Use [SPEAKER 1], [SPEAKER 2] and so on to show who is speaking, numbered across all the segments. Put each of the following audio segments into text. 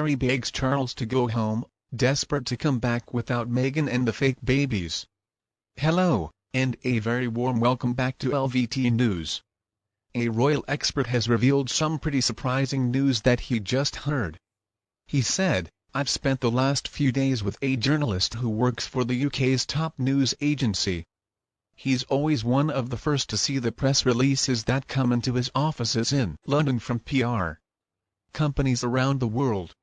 [SPEAKER 1] Harry begs Charles to go home, desperate to come back without Meghan and the fake babies. Hello, and a very warm welcome back to LVT News. A royal expert has revealed some pretty surprising news that he just heard. He said, "I've spent the last few days with a journalist who works for the UK's top news agency. He's always one of the first to see the press releases that come into his offices in London from PR companies around the world.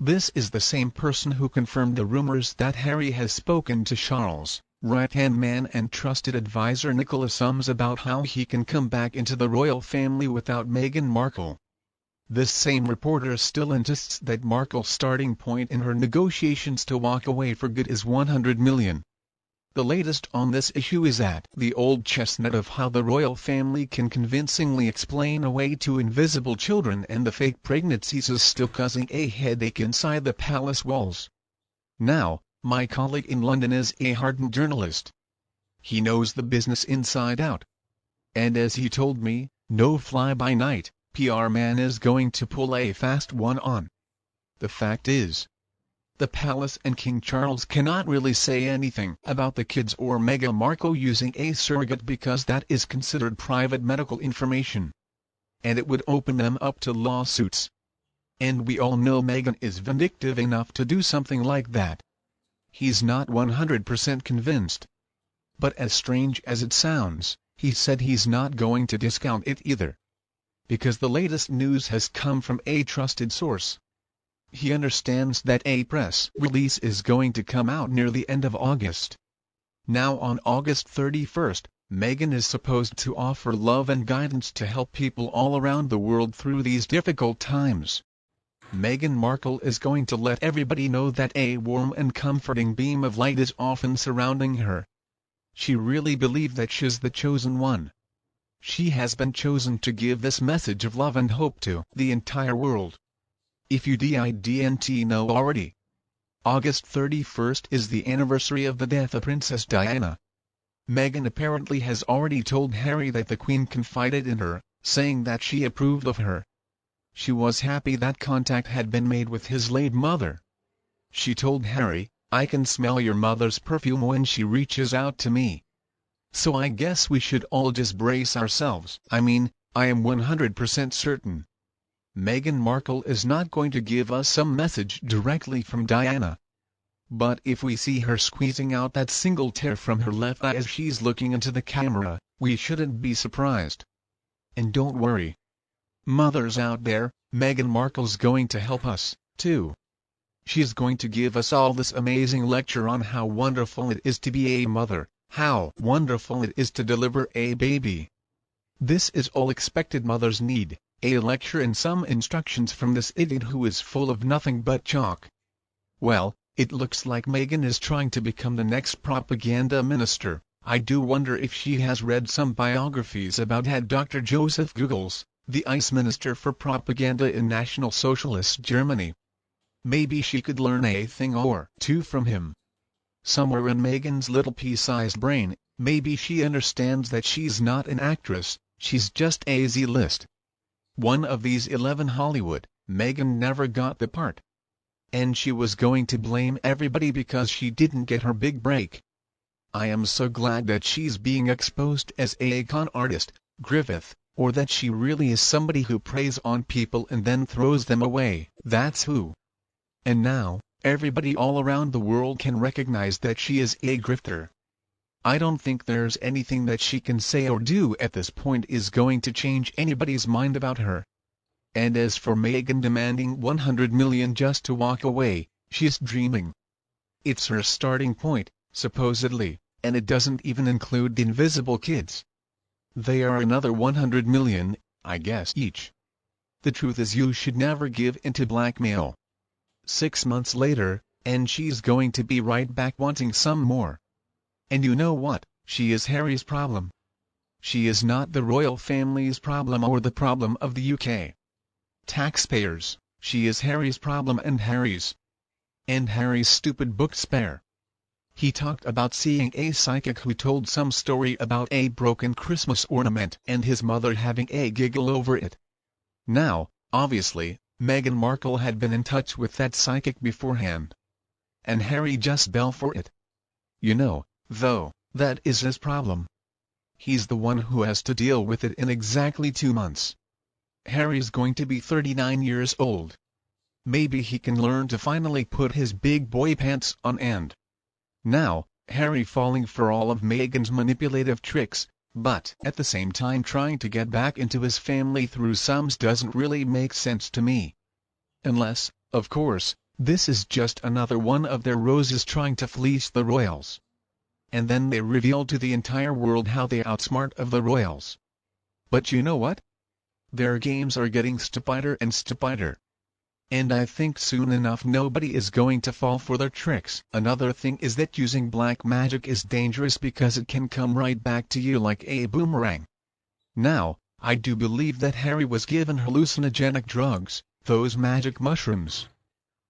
[SPEAKER 1] This is the same person who confirmed the rumors that Harry has spoken to Charles' right-hand man and trusted advisor Nicola Sums about how he can come back into the royal family without Meghan Markle. This same reporter still insists that Markle's starting point in her negotiations to walk away for good is 100 million. The latest on this issue is that the old chestnut of how the royal family can convincingly explain away two invisible children and the fake pregnancies is still causing a headache inside the palace walls. Now, my colleague in London is a hardened journalist. He knows the business inside out. And as he told me, no fly-by-night PR man is going to pull a fast one on. The fact is, the palace and King Charles cannot really say anything about the kids or Meghan Markle using a surrogate because that is considered private medical information. And it would open them up to lawsuits. And we all know Meghan is vindictive enough to do something like that. He's not 100% convinced. But as strange as it sounds, he said he's not going to discount it either. Because the latest news has come from a trusted source. He understands that a press release is going to come out near the end of August. Now on August 31st, Meghan is supposed to offer love and guidance to help people all around the world through these difficult times. Meghan Markle is going to let everybody know that a warm and comforting beam of light is often surrounding her. She really believes that she's the chosen one. She has been chosen to give this message of love and hope to the entire world. If you didn't know already, August 31st is the anniversary of the death of Princess Diana. Meghan apparently has already told Harry that the Queen confided in her, saying that she approved of her. She was happy that contact had been made with his late mother. She told Harry, "I can smell your mother's perfume when she reaches out to me. So I guess we should all just brace ourselves." I am 100% certain Meghan Markle is not going to give us some message directly from Diana. But if we see her squeezing out that single tear from her left eye as she's looking into the camera, we shouldn't be surprised. And don't worry, mothers out there, Meghan Markle's going to help us, too. She's going to give us all this amazing lecture on how wonderful it is to be a mother, how wonderful it is to deliver a baby. This is all expected mothers need. A lecture and some instructions from this idiot who is full of nothing but chalk. Well, it looks like Meghan is trying to become the next propaganda minister. I do wonder if she has read some biographies about Dr. Joseph Goebbels, the Vice Minister for Propaganda in National Socialist Germany. Maybe she could learn a thing or two from him. Somewhere in Meghan's little pea-sized brain, maybe she understands that she's not an actress, she's just a Z-list. One of these 11 Hollywood. Meghan never got the part. And she was going to blame everybody because she didn't get her big break. I am so glad that she's being exposed as a con artist, Griffith, or that she really is somebody who preys on people and then throws them away. That's who. And now, everybody all around the world can recognize that she is a grifter. I don't think there's anything that she can say or do at this point is going to change anybody's mind about her. And as for Meghan demanding 100 million just to walk away, she's dreaming. It's her starting point, supposedly, and it doesn't even include the invisible kids. They are another 100 million, I guess each. The truth is you should never give into blackmail. 6 months later, and she's going to be right back wanting some more. And you know what? She is Harry's problem. She is not the royal family's problem or the problem of the UK taxpayers. She is Harry's problem and Harry's stupid book spare. He talked about seeing a psychic who told some story about a broken Christmas ornament and his mother having a giggle over it. Now, obviously, Meghan Markle had been in touch with that psychic beforehand. And Harry just fell for it. You know, though, that is his problem. He's the one who has to deal with it in exactly 2 months. Harry's going to be 39 years old. Maybe he can learn to finally put his big boy pants on. And now, Harry falling for all of Meghan's manipulative tricks, but at the same time trying to get back into his family through sums doesn't really make sense to me. Unless, of course, this is just another one of their roses trying to fleece the royals. And then they reveal to the entire world how they outsmart of the royals. But you know what? Their games are getting stupider and stupider. And I think soon enough nobody is going to fall for their tricks. Another thing is that using black magic is dangerous because it can come right back to you like a boomerang. Now, I do believe that Harry was given hallucinogenic drugs, those magic mushrooms.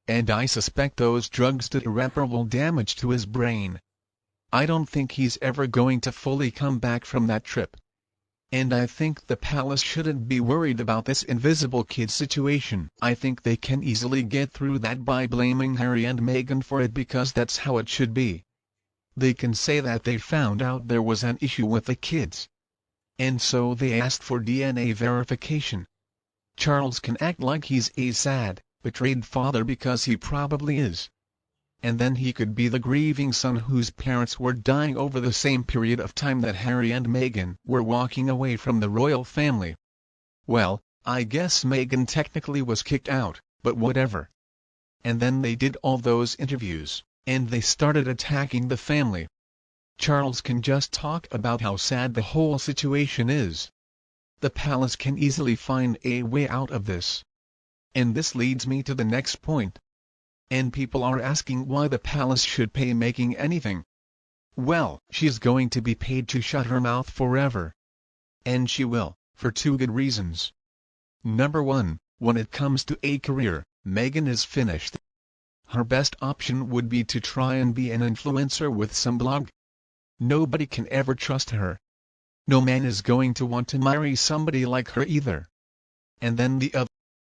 [SPEAKER 1] And I suspect those drugs did irreparable damage to his brain. I don't think he's ever going to fully come back from that trip. And I think the palace shouldn't be worried about this invisible kid situation. I think they can easily get through that by blaming Harry and Meghan for it because that's how it should be. They can say that they found out there was an issue with the kids. And so they asked for DNA verification. Charles can act like he's a sad, betrayed father because he probably is. And then he could be the grieving son whose parents were dying over the same period of time that Harry and Meghan were walking away from the royal family. Well, I guess Meghan technically was kicked out, but whatever. And then they did all those interviews, and they started attacking the family. Charles can just talk about how sad the whole situation is. The palace can easily find a way out of this. And this leads me to the next point. And people are asking why the palace should pay Meghan anything. Well, she's going to be paid to shut her mouth forever. And she will, for 2 good reasons. Number 1, when it comes to a career, Meghan is finished. Her best option would be to try and be an influencer with some blog. Nobody can ever trust her. No man is going to want to marry somebody like her either. And then the other